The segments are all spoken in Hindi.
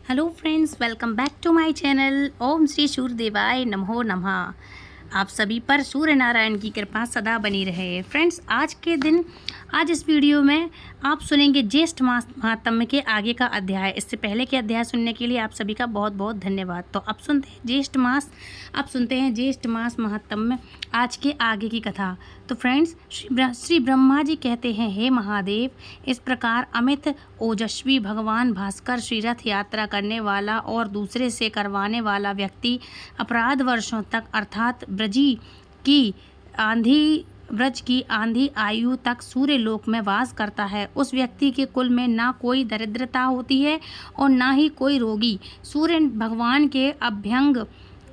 Hello friends, welcome back to my channel. ओम श्री सूर्यदेवाय नमो नमः। आप सभी पर सूर्य नारायण की कृपा सदा बनी रहे। फ्रेंड्स, आज इस वीडियो में आप सुनेंगे ज्येष्ठ मास महात्म्य के आगे का अध्याय। इससे पहले के अध्याय सुनने के लिए आप सभी का बहुत बहुत धन्यवाद। तो अब सुनते हैं ज्येष्ठ मास महात्म्य, आज के आगे की कथा। तो फ्रेंड्स, श्री ब्रह्मा जी कहते हैं, हे महादेव, इस प्रकार अमित ओजस्वी भगवान भास्कर श्री रथ यात्रा करने वाला और दूसरे से करवाने वाला व्यक्ति अपराध वर्षों तक अर्थात ब्रज की आंधी आयु तक सूर्य लोक में वास करता है। उस व्यक्ति के कुल में ना कोई दरिद्रता होती है और ना ही कोई रोगी। सूर्य भगवान के अभ्यंग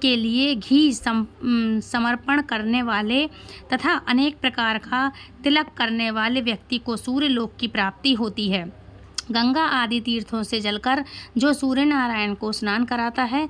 के लिए घी समर्पण करने वाले तथा अनेक प्रकार का तिलक करने वाले व्यक्ति को सूर्य लोक की प्राप्ति होती है। गंगा आदि तीर्थों से जलकर जो सूर्य नारायण को स्नान कराता है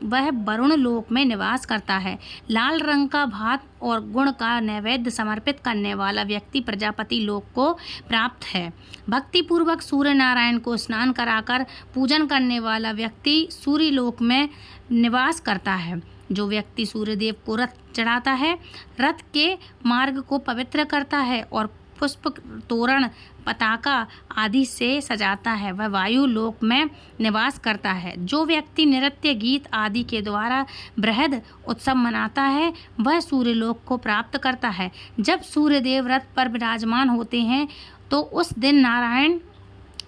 वह वरुण लोक में निवास करता है। लाल रंग का भात और गुण का नैवेद्य समर्पित करने वाला व्यक्ति प्रजापति लोक को प्राप्त है। भक्ति पूर्वक सूर्य नारायण को स्नान कराकर पूजन करने वाला व्यक्ति सूर्य लोक में निवास करता है। जो व्यक्ति सूर्यदेव को रथ चढ़ाता है, रथ के मार्ग को पवित्र करता है और पुष्प, तोरण, पताका आदि से सजाता है, वह वायु लोक में निवास करता है। जो व्यक्ति नृत्य, गीत आदि के द्वारा बृहद उत्सव मनाता है, वह सूर्य लोक को प्राप्त करता है। जब सूर्यदेव रथ पर विराजमान होते हैं तो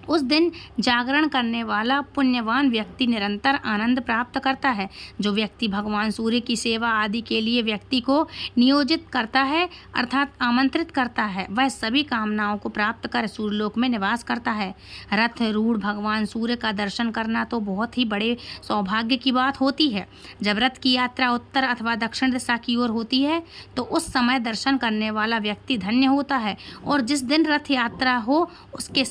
उस दिन जागरण करने वाला पुण्यवान व्यक्ति निरंतर आनंद प्राप्त करता है। जो व्यक्ति भगवान सूर्य की सेवा आदि के लिए व्यक्ति को नियोजित करता है अर्थात आमंत्रित करता है, वह सभी कामनाओं को प्राप्त कर सूर्यलोक में निवास करता है। रथ रूढ़ भगवान सूर्य का दर्शन करना तो बहुत ही बड़े सौभाग्य की बात होती है। जब रथ की यात्रा उत्तर अथवा दक्षिण दिशा की ओर होती है तो उस समय दर्शन करने वाला व्यक्ति धन्य होता है। और जिस दिन रथ यात्रा हो उसके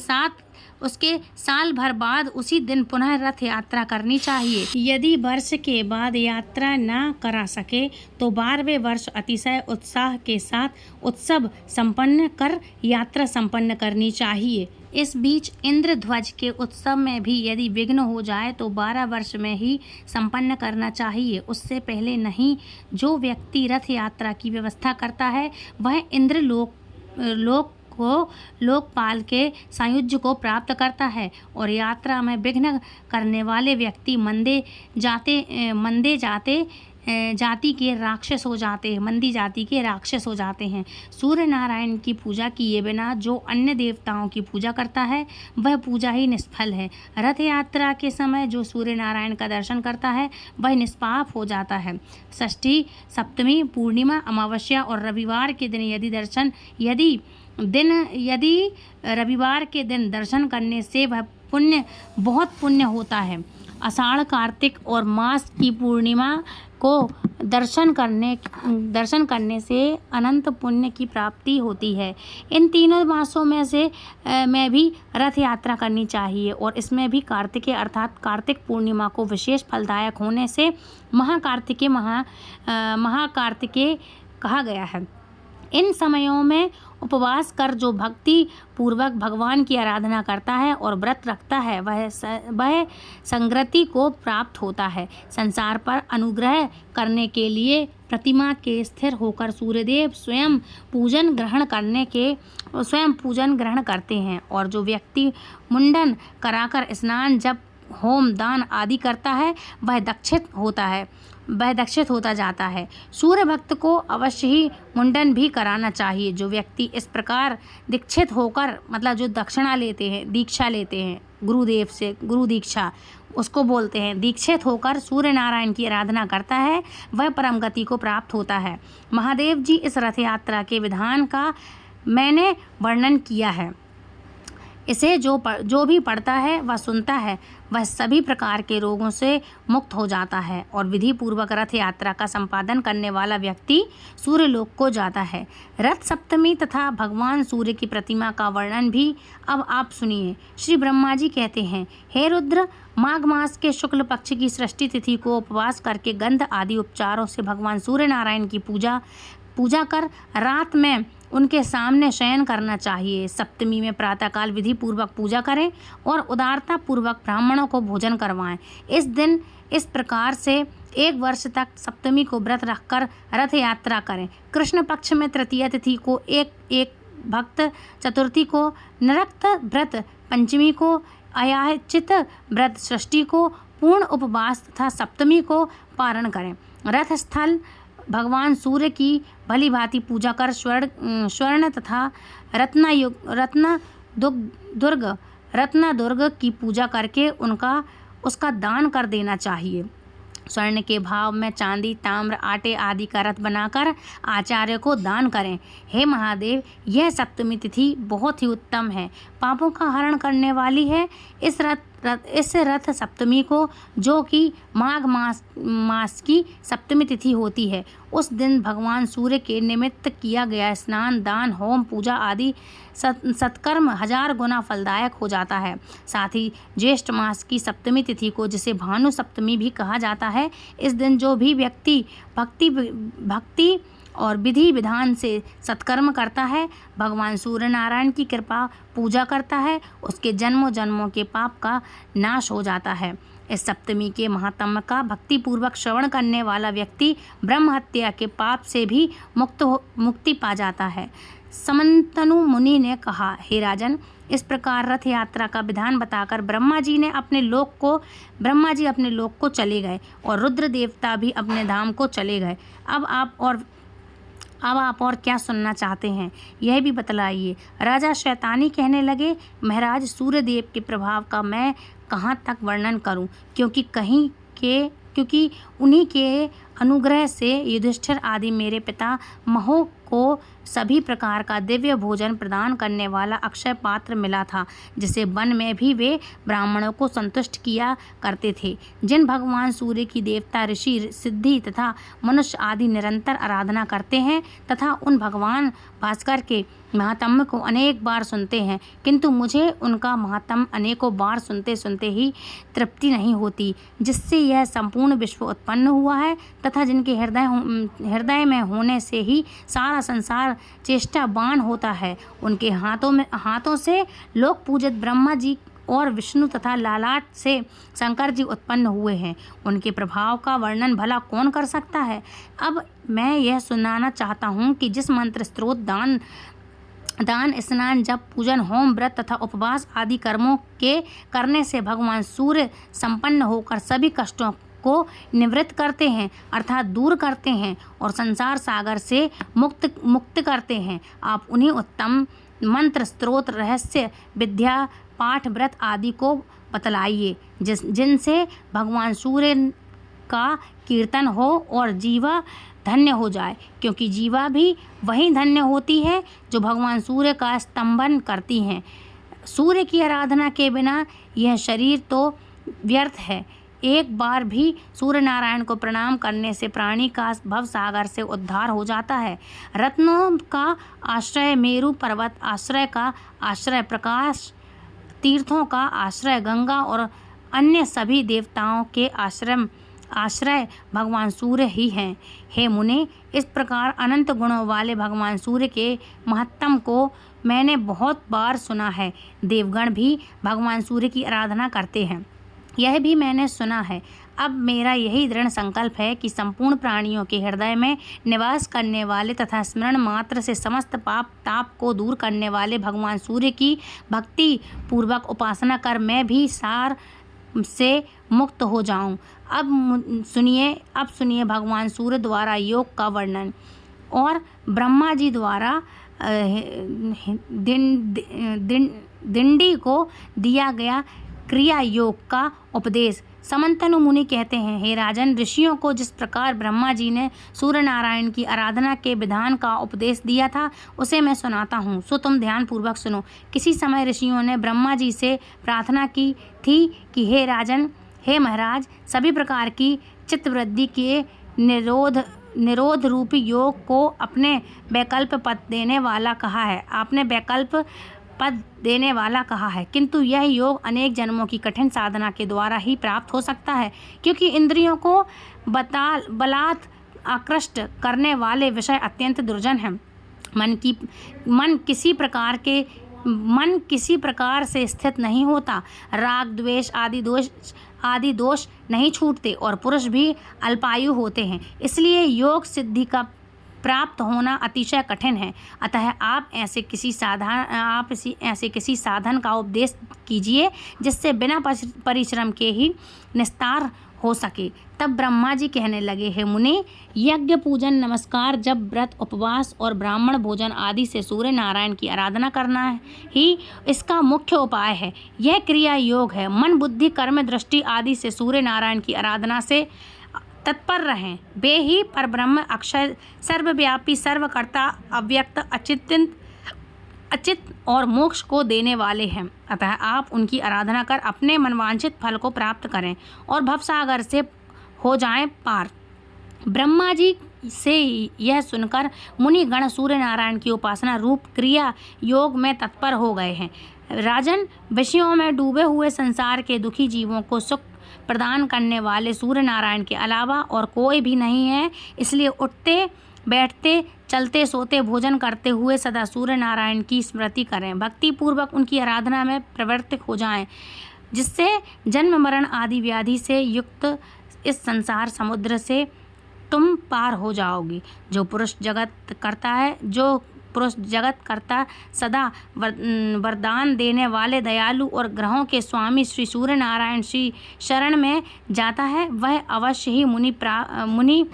साल भर बाद उसी दिन पुनः रथ यात्रा करनी चाहिए। यदि वर्ष के बाद यात्रा न करा सके तो 12वें वर्ष अतिशय उत्साह के साथ उत्सव संपन्न कर यात्रा संपन्न करनी चाहिए। इस बीच इंद्रध्वज के उत्सव में भी यदि विघ्न हो जाए तो 12 वर्ष में ही संपन्न करना चाहिए, उससे पहले नहीं। जो व्यक्ति रथ यात्रा की व्यवस्था करता है वह इंद्र लोकपाल के सायुज्य को प्राप्त करता है। और यात्रा में विघ्न करने वाले व्यक्ति मंदे जाति के राक्षस हो जाते हैं। सूर्य नारायण की पूजा किए बिना जो अन्य देवताओं की पूजा करता है वह पूजा ही निष्फल है। रथ यात्रा के समय जो सूर्य नारायण का दर्शन करता है वह निष्पाप हो जाता है। षष्ठी, सप्तमी, पूर्णिमा, अमावस्या और रविवार के दिन यदि रविवार के दिन दर्शन करने से वह बहुत पुण्य होता है। आषाढ़, कार्तिक और मास की पूर्णिमा को दर्शन करने से अनंत पुण्य की प्राप्ति होती है। इन तीनों मासों में भी रथ यात्रा करनी चाहिए और इसमें भी कार्तिकेय अर्थात कार्तिक पूर्णिमा को विशेष फलदायक होने से महाकार्तिकेय कहा गया है। इन समयों में उपवास कर जो भक्ति पूर्वक भगवान की आराधना करता है और व्रत रखता है वह संगति को प्राप्त होता है। संसार पर अनुग्रह करने के लिए प्रतिमा के स्थिर होकर सूर्यदेव स्वयं पूजन ग्रहण करते हैं। और जो व्यक्ति मुंडन कराकर स्नान, जप, होम, दान आदि करता है वह दक्षित होता जाता है। सूर्य भक्त को अवश्य ही मुंडन भी कराना चाहिए। जो व्यक्ति इस प्रकार दीक्षित होकर मतलब जो दीक्षा लेते हैं गुरुदेव से, गुरु दीक्षा उसको बोलते हैं, दीक्षित होकर सूर्य नारायण की आराधना करता है वह परम गति को प्राप्त होता है। महादेव जी, इस रथ यात्रा के विधान का मैंने वर्णन किया है। इसे जो भी पढ़ता है व सुनता है वह सभी प्रकार के रोगों से मुक्त हो जाता है और विधि पूर्वक रथ यात्रा का संपादन करने वाला व्यक्ति सूर्य लोक को जाता है। रथ सप्तमी तथा भगवान सूर्य की प्रतिमा का वर्णन भी अब आप सुनिए। श्री ब्रह्मा जी कहते हैं, हे रुद्र, माघ मास के शुक्ल पक्ष की सृष्टि तिथि को उपवास करके गंध आदि उपचारों से भगवान सूर्य नारायण की पूजा कर रात में उनके सामने शयन करना चाहिए। सप्तमी में प्रातःकाल विधि पूर्वक पूजा करें और उदारता पूर्वक ब्राह्मणों को भोजन करवाएं। इस दिन इस प्रकार से 1 वर्ष तक सप्तमी को व्रत रखकर रथ यात्रा करें। कृष्ण पक्ष में तृतीया तिथि को एक भक्त, चतुर्थी को नरक्त व्रत, पंचमी को अयाचित व्रत, षष्ठी को पूर्ण उपवास तथा सप्तमी को पारण करें। रथ स्थल भगवान सूर्य की भली भांति पूजा कर स्वर्ण तथा रत्न दुर्ग की पूजा करके उसका दान कर देना चाहिए। स्वर्ण के भाव में चांदी, ताम्र, आटे आदि का रथ बनाकर आचार्य को दान करें। हे महादेव, यह सप्तमी तिथि बहुत ही उत्तम है, पापों का हरण करने वाली है। इस रथ सप्तमी को, जो कि माघ मास की सप्तमी तिथि होती है, उस दिन भगवान सूर्य के निमित्त किया गया स्नान, दान, होम, पूजा आदि सत्कर्म 1000 गुना फलदायक हो जाता है। साथ ही ज्येष्ठ मास की सप्तमी तिथि को, जिसे भानु सप्तमी भी कहा जाता है, इस दिन जो भी व्यक्ति भक्ति और विधि विधान से सत्कर्म करता है, भगवान सूर्य नारायण की कृपा पूजा करता है, उसके जन्मों जन्मों के पाप का नाश हो जाता है। इस सप्तमी के महात्म्य का भक्तिपूर्वक श्रवण करने वाला व्यक्ति ब्रह्म हत्या के पाप से भी मुक्ति पा जाता है। समंतनु मुनि ने कहा, हे राजन, इस प्रकार रथ यात्रा का विधान बताकर ब्रह्मा जी अपने लोक को चले गए और रुद्र देवता भी अपने धाम को चले गए। अब आप और क्या सुनना चाहते हैं, यह भी बतलाइए। राजा शैतानी कहने लगे, महाराज, सूर्य देव के प्रभाव का मैं कहाँ तक वर्णन करूं, क्योंकि उन्हीं के अनुग्रह से युधिष्ठिर आदि मेरे पिता महो को सभी प्रकार का दिव्य भोजन प्रदान करने वाला अक्षय पात्र मिला था, जिसे वन में भी वे ब्राह्मणों को संतुष्ट किया करते थे। जिन भगवान सूर्य की देवता, ऋषि, सिद्धि तथा मनुष्य आदि निरंतर आराधना करते हैं तथा उन भगवान भास्कर के महात्म्य को अनेक बार सुनते हैं, किंतु मुझे उनका महात्म्य अनेकों बार सुनते सुनते ही तृप्ति नहीं होती, जिससे यह संपूर्ण विश्व उत्पन्न हुआ है तथा जिनके हृदय में होने से ही सारा संसार चेष्टावान होता है। उनके हाथों से लोक पूजित ब्रह्मा जी और विष्णु तथा लालाट से शंकर जी उत्पन्न हुए हैं। उनके प्रभाव का वर्णन भला कौन कर सकता है। अब मैं यह सुनाना चाहता हूँ कि जिस मंत्र, स्त्रोत, दान, स्नान, जप, पूजन, होम, व्रत तथा उपवास आदि कर्मों के करने से भगवान सूर्य संपन्न होकर सभी कष्टों को निवृत्त करते हैं, अर्थात दूर करते हैं और संसार सागर से मुक्त करते हैं, आप उन्हीं उत्तम मंत्र, स्त्रोत, रहस्य, विद्या, पाठ, व्रत आदि को बतलाइए, जिनसे भगवान सूर्य का कीर्तन हो और जीवा धन्य हो जाए, क्योंकि जीवा भी वही धन्य होती है जो भगवान सूर्य का स्तंभन करती हैं। सूर्य की आराधना के बिना यह शरीर तो व्यर्थ है। एक बार भी सूर्य नारायण को प्रणाम करने से प्राणी का भव सागर से उद्धार हो जाता है। रत्नों का आश्रय मेरु पर्वत, आश्रय का आश्रय प्रकाश, तीर्थों का आश्रय गंगा और अन्य सभी देवताओं के आश्रय भगवान सूर्य ही हैं। हे मुने, इस प्रकार अनंत गुणों वाले भगवान सूर्य के महत्तम को मैंने बहुत बार सुना है। देवगण भी भगवान सूर्य की आराधना करते हैं, यह भी मैंने सुना है। अब मेरा यही दृढ़ संकल्प है कि संपूर्ण प्राणियों के हृदय में निवास करने वाले तथा स्मरण मात्र से समस्त पाप ताप को दूर करने वाले भगवान सूर्य की भक्ति पूर्वक उपासना कर मैं भी सार से मुक्त हो जाऊं। अब सुनिए भगवान सूर्य द्वारा योग का वर्णन और ब्रह्मा जी द्वारा दिंडी को दिया गया क्रिया योग का उपदेश। समंतनु मुनि कहते हैं, हे राजन, ऋषियों को जिस प्रकार ब्रह्मा जी ने सूर्य नारायण की आराधना के विधान का उपदेश दिया था, उसे मैं सुनाता हूँ, सो तुम ध्यान पूर्वक सुनो। किसी समय ऋषियों ने ब्रह्मा जी से प्रार्थना की थी कि हे राजन, हे महाराज, सभी प्रकार की चित्तवृत्ति के निरोध रूपी योग को अपने वैकल्प पद देने वाला कहा है। आपने वैकल्प पद देने वाला कहा है, किंतु यह योग अनेक जन्मों की कठिन साधना के द्वारा ही प्राप्त हो सकता है, क्योंकि इंद्रियों को बलात् आकृष्ट करने वाले विषय अत्यंत दुर्जन हैं। मन किसी प्रकार से स्थिर नहीं होता। राग द्वेष आदि दोष नहीं छूटते और पुरुष भी अल्पायु होते हैं। इसलिए योग सिद्धि का प्राप्त होना अतिशय कठिन है। अतः आप ऐसे किसी साधन का उपदेश कीजिए जिससे बिना परिश्रम के ही निस्तार हो सके। तब ब्रह्मा जी कहने लगे, हे मुनि, यज्ञ पूजन नमस्कार जप व्रत उपवास और ब्राह्मण भोजन आदि से सूर्य नारायण की आराधना करना ही इसका मुख्य उपाय है। यह क्रिया योग है। मन बुद्धि कर्म दृष्टि आदि से सूर्य नारायण की आराधना से तत्पर रहें। वे ही परब्रह्म अक्षय सर्वव्यापी सर्वकर्ता अव्यक्त अचित और मोक्ष को देने वाले हैं। अतः आप उनकी आराधना कर अपने मनवांछित फल को प्राप्त करें और भवसागर से हो जाएं पार। ब्रह्मा जी से यह सुनकर मुनि गण सूर्य नारायण की उपासना रूप क्रिया योग में तत्पर हो गए हैं। राजन, विषयों में डूबे हुए संसार के दुखी जीवों को सुख प्रदान करने वाले सूर्य नारायण के अलावा और कोई भी नहीं है। इसलिए उठते बैठते चलते सोते भोजन करते हुए सदा सूर्य नारायण की स्मृति करें। भक्ति पूर्वक उनकी आराधना में प्रवृत्त हो जाएं, जिससे जन्म मरण आदि व्याधि से युक्त इस संसार समुद्र से तुम पार हो जाओगे। जो पुरुष जगत करता सदा वरदान देने वाले दयालु और ग्रहों के स्वामी श्री सूर्य नारायण श्री शरण में जाता है, वह अवश्य ही मुनि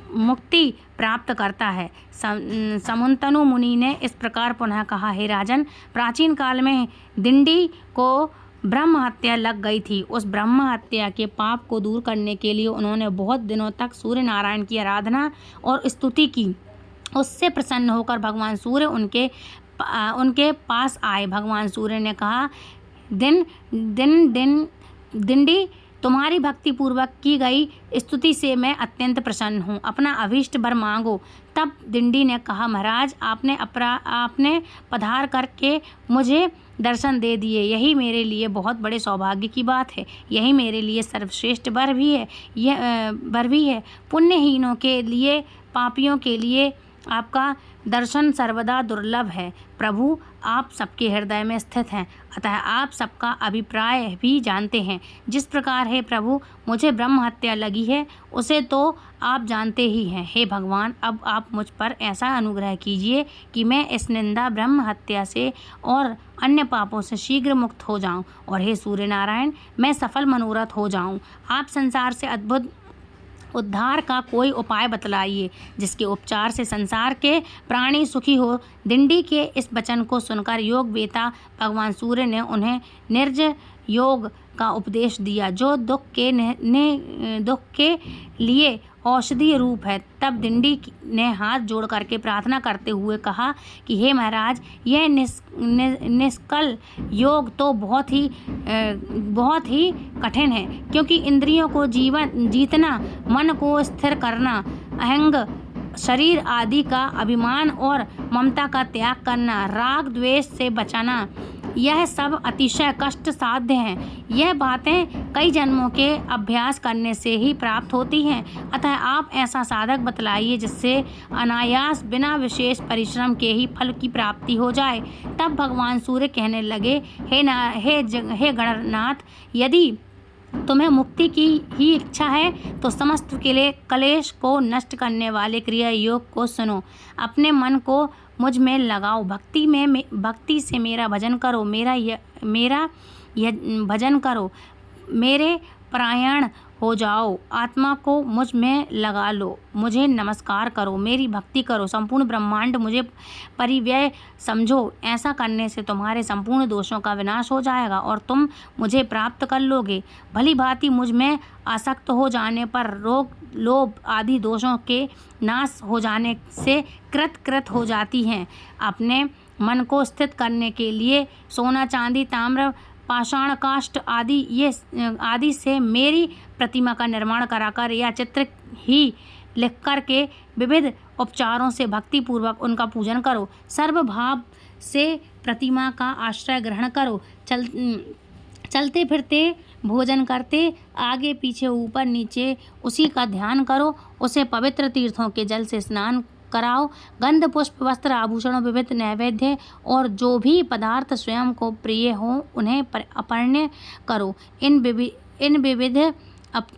मुक्ति प्राप्त करता है। समुन्तनु मुनि ने इस प्रकार पुनः कहा, हे राजन, प्राचीन काल में दिंडी को ब्रह्म हत्या लग गई थी। उस ब्रह्म हत्या के पाप को दूर करने के लिए उन्होंने बहुत दिनों तक सूर्य नारायण की आराधना और स्तुति की। उससे प्रसन्न होकर भगवान सूर्य उनके पास आए। भगवान सूर्य ने कहा, दिंडी, तुम्हारी भक्ति पूर्वक की गई स्तुति से मैं अत्यंत प्रसन्न हूँ। अपना अभीष्ट वर मांगो। तब दिंडी ने कहा, महाराज, आपने पधार करके मुझे दर्शन दे दिए। यही मेरे लिए बहुत बड़े सौभाग्य की बात है। यही मेरे लिए सर्वश्रेष्ठ वर भी है। पुण्यहीनों के लिए, पापियों के लिए आपका दर्शन सर्वदा दुर्लभ है। प्रभु, आप सबके हृदय में स्थित हैं, अतः आप सबका अभिप्राय भी जानते हैं। जिस प्रकार है प्रभु, मुझे ब्रह्म हत्या लगी है, उसे तो आप जानते ही हैं। हे भगवान, अब आप मुझ पर ऐसा अनुग्रह कीजिए कि मैं इस निंदा ब्रह्म हत्या से और अन्य पापों से शीघ्र मुक्त हो जाऊं, और हे सूर्य नारायण, मैं सफल मनोरथ हो जाऊं। आप संसार से अद्भुत उद्धार का कोई उपाय बतलाइए, जिसके उपचार से संसार के प्राणी सुखी हो। दिंडी के इस वचन को सुनकर योग वेता भगवान सूर्य ने उन्हें निर्ज योग का उपदेश दिया, जो दुख के लिए औषधीय रूप है। तब दिंडी ने हाथ जोड़ करके प्रार्थना करते हुए कहा कि हे महाराज, यह निष्कल योग तो बहुत ही कठिन है, क्योंकि इंद्रियों को जीतना, मन को स्थिर करना, अहंग शरीर आदि का अभिमान और ममता का त्याग करना, राग द्वेष से बचाना, यह सब अतिशय कष्ट साध्य हैं। यह बातें कई जन्मों के अभ्यास करने से ही प्राप्त होती हैं। अतः आप ऐसा साधक बतलाइए जिससे अनायास बिना विशेष परिश्रम के ही फल की प्राप्ति हो जाए। तब भगवान सूर्य कहने लगे, हे गणनाथ, यदि तुम्हें मुक्ति की ही इच्छा है तो समस्त कलेश को नष्ट करने वाले क्रिया योग को सुनो। अपने मन को मुझ में लगाओ। भक्ति से मेरा भजन करो। मेरा भजन करो। मेरे परायण हो जाओ। आत्मा को मुझ में लगा लो। मुझे नमस्कार करो। मेरी भक्ति करो। संपूर्ण ब्रह्मांड मुझे परिव्यय समझो। ऐसा करने से तुम्हारे संपूर्ण दोषों का विनाश हो जाएगा और तुम मुझे प्राप्त कर लोगे। भली भांति मुझ में आसक्त हो जाने पर रोग लोभ आदि दोषों के नाश हो जाने से कृत हो जाती हैं। अपने मन को स्थित करने के लिए सोना चांदी ताम्र पाषाण काष्ठ आदि से मेरी प्रतिमा का निर्माण कराकर या चित्र ही लिख कर के विविध उपचारों से भक्ति पूर्वक उनका पूजन करो। सर्वभाव से प्रतिमा का आश्रय ग्रहण करो। चलते फिरते भोजन करते आगे पीछे ऊपर नीचे उसी का ध्यान करो। उसे पवित्र तीर्थों के जल से स्नान कराओ। गंध, पुष्प, वस्त्र, आभूषणों, विविध नैवेद्य और जो भी पदार्थ स्वयं को प्रिय हो उन्हें अर्पण करो। इन विविध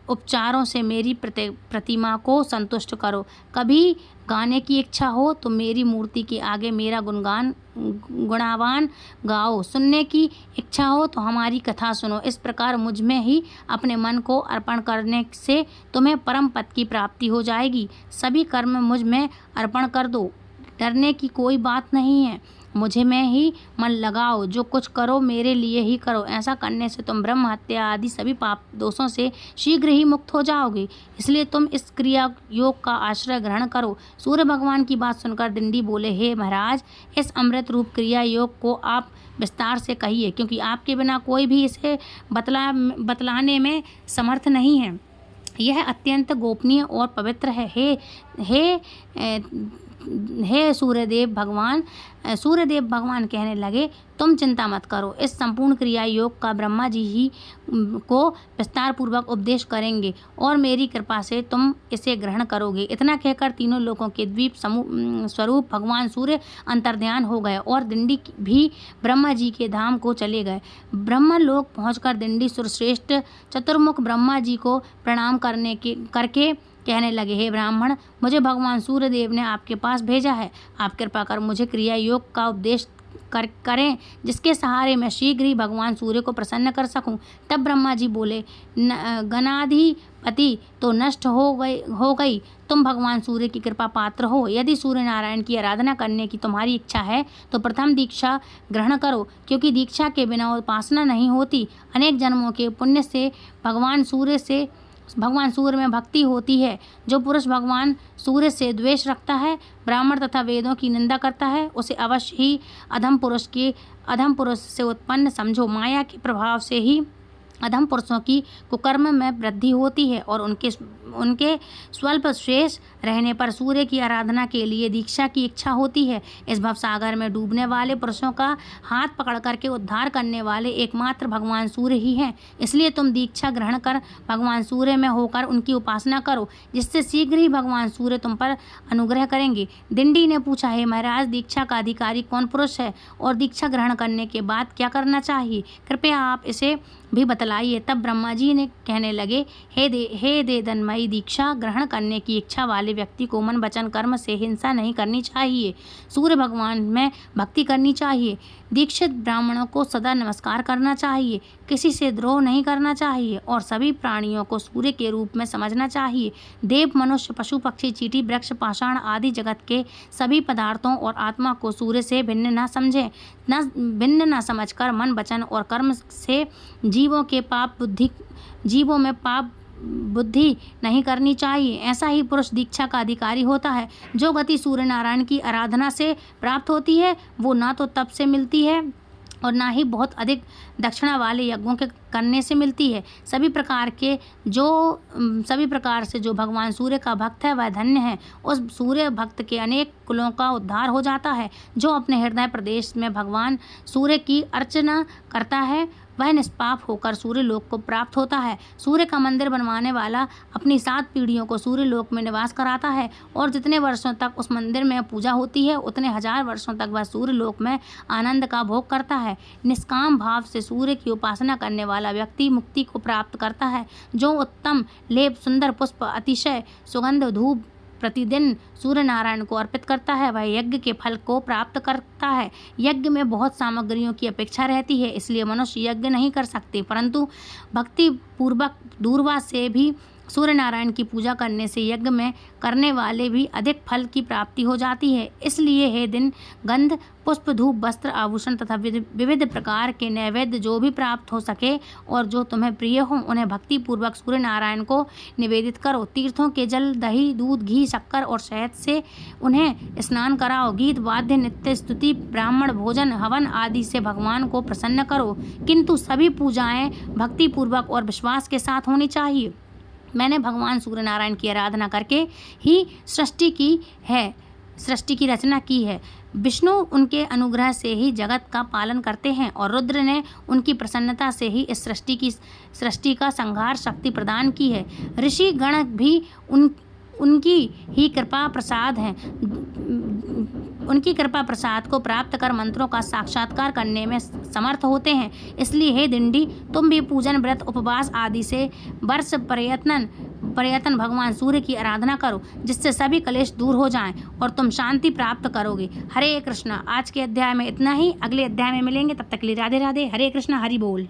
उपचारों से मेरी प्रतिमा को संतुष्ट करो। कभी गाने की इच्छा हो तो मेरी मूर्ति के आगे मेरा गुणगान गाओ। सुनने की इच्छा हो तो हमारी कथा सुनो। इस प्रकार मुझ में ही अपने मन को अर्पण करने से तुम्हें परम पद की प्राप्ति हो जाएगी। सभी कर्म मुझ में अर्पण कर दो, डरने की कोई बात नहीं है। मुझे में ही मन लगाओ, जो कुछ करो मेरे लिए ही करो। ऐसा करने से तुम ब्रह्म हत्या आदि सभी पाप दोषों से शीघ्र ही मुक्त हो जाओगे। इसलिए तुम इस क्रिया योग का आश्रय ग्रहण करो। सूर्य भगवान की बात सुनकर दिंडी बोले, हे महाराज, इस अमृत रूप क्रिया योग को आप विस्तार से कहिए, क्योंकि आपके बिना कोई भी इसे बतलाने में समर्थ नहीं है। यह अत्यंत गोपनीय और पवित्र है। हे सूर्यदेव भगवान कहने लगे, तुम चिंता मत करो। इस संपूर्ण क्रिया योग का ब्रह्मा जी ही को विस्तार पूर्वक उपदेश करेंगे और मेरी कृपा से तुम इसे ग्रहण करोगे। इतना कहकर तीनों लोकों के द्वीप स्वरूप भगवान सूर्य अंतर्ध्यान हो गए और दिंडी भी ब्रह्मा जी के धाम को चले गए। ब्रह्म लोक पहुंचकर दिंडी सुरश्रेष्ठ चतुर्मुख ब्रह्मा जी को प्रणाम करके कहने लगे, हे ब्राह्मण, मुझे भगवान सूर्यदेव ने आपके पास भेजा है। आप कृपा कर मुझे क्रिया योग का उपदेश करें, जिसके सहारे मैं शीघ्र ही भगवान सूर्य को प्रसन्न कर सकूं। तब ब्रह्मा जी बोले, गणाधिपति तो नष्ट हो गई, तुम भगवान सूर्य की कृपा पात्र हो। यदि सूर्य नारायण की आराधना करने की तुम्हारी इच्छा है तो प्रथम दीक्षा ग्रहण करो, क्योंकि दीक्षा के बिना उपासना नहीं होती। अनेक जन्मों के पुण्य से भगवान सूर्य में भक्ति होती है। जो पुरुष भगवान सूर्य से द्वेष रखता है, ब्राह्मण तथा वेदों की निंदा करता है, उसे अवश्य ही अधम पुरुष से उत्पन्न समझो। माया के प्रभाव से ही अधम पुरुषों की कुकर्म में वृद्धि होती है और उनके स्वल्प शेष रहने पर सूर्य की आराधना के लिए दीक्षा की इच्छा होती है। इस भवसागर में डूबने वाले पुरुषों का हाथ पकड़ करके उद्धार करने वाले एकमात्र भगवान सूर्य ही हैं। इसलिए तुम दीक्षा ग्रहण कर भगवान सूर्य में होकर उनकी उपासना करो, जिससे शीघ्र ही भगवान सूर्य तुम पर अनुग्रह करेंगे। दिंडी ने पूछा, हे महाराज, दीक्षा का अधिकारी कौन पुरुष है और दीक्षा ग्रहण करने के बाद क्या करना चाहिए? कृपया आप इसे भी बतलाइए। तब ब्रह्मा जी ने कहने लगे, हे देदनमयी, दीक्षा ग्रहण करने की इच्छा वाले व्यक्ति को मन वचन कर्म से हिंसा नहीं करनी चाहिए। सूर्य भगवान में भक्ति करनी चाहिए। दीक्षित ब्राह्मणों को सदा नमस्कार करना चाहिए, किसी से द्रोह नहीं करना चाहिए और सभी प्राणियों को सूर्य के रूप में समझना चाहिए। देव, मनुष्य, पशु, पक्षी, चींटी, वृक्ष, पाषाण आदि जगत के सभी पदार्थों और आत्मा को सूर्य से भिन्न न समझकर मन वचन और कर्म से जीवों में पाप बुद्धि नहीं करनी चाहिए। ऐसा ही पुरुष दीक्षा का अधिकारी होता है। जो गति सूर्य नारायण की आराधना से प्राप्त होती है वो ना तो तप से मिलती है और ना ही बहुत अधिक दक्षिणा वाले यज्ञों के करने से मिलती है। सभी प्रकार से जो भगवान सूर्य का भक्त है वह धन्य है। उस सूर्य भक्त के अनेक कुलों का उद्धार हो जाता है। जो अपने हृदय प्रदेश में भगवान सूर्य की अर्चना करता है वह निष्पाप होकर सूर्य लोक को प्राप्त होता है। सूर्य का मंदिर बनवाने वाला अपनी 7 पीढ़ियों को सूर्य लोक में निवास कराता है और जितने वर्षों तक उस मंदिर में पूजा होती है उतने 1000 वर्षों तक वह सूर्य लोक में आनंद का भोग करता है। निष्काम भाव से सूर्य की उपासना करने वाला व्यक्ति मुक्ति को प्राप्त करता है। जो उत्तम लेप, सुंदर पुष्प, अतिशय सुगंध धूप प्रतिदिन सूर्य नारायण को अर्पित करता है वह यज्ञ के फल को प्राप्त करता है। यज्ञ में बहुत सामग्रियों की अपेक्षा रहती है, इसलिए मनुष्य यज्ञ नहीं कर सकते, परंतु भक्ति पूर्वक दूरवास से भी सूर्य नारायण की पूजा करने से यज्ञ में करने वाले भी अधिक फल की प्राप्ति हो जाती है। इसलिए हे दिन, गंध, पुष्प, धूप, वस्त्र, आभूषण तथा विविध प्रकार के नैवेद्य जो भी प्राप्त हो सके और जो तुम्हें प्रिय हो उन्हें भक्ति पूर्वक सूर्य नारायण को निवेदित करो। तीर्थों के जल, दही, दूध, घी, शक्कर और शहद से उन्हें स्नान कराओ। गीत, वाद्य, नृत्य, स्तुति, ब्राह्मण भोजन, हवन आदि से भगवान को प्रसन्न करो, किंतु सभी पूजाएं भक्ति पूर्वक और विश्वास के साथ होनी चाहिए। मैंने भगवान सूर्य नारायण की आराधना करके ही सृष्टि की रचना की है। विष्णु उनके अनुग्रह से ही जगत का पालन करते हैं और रुद्र ने उनकी प्रसन्नता से ही इस सृष्टि का संहार शक्ति प्रदान की है। ऋषि गण भी उनकी ही कृपा प्रसाद है। उनकी कृपा प्रसाद को प्राप्त कर मंत्रों का साक्षात्कार करने में समर्थ होते हैं। इसलिए हे दिंडी, तुम भी पूजन, व्रत, उपवास आदि से वर्ष प्रयत्न भगवान सूर्य की आराधना करो, जिससे सभी कलेश दूर हो जाएं और तुम शांति प्राप्त करोगे। हरे कृष्णा। आज के अध्याय में इतना ही, अगले अध्याय में मिलेंगे, तब तक के लिए राधे राधे। हरे कृष्णा, हरि बोल।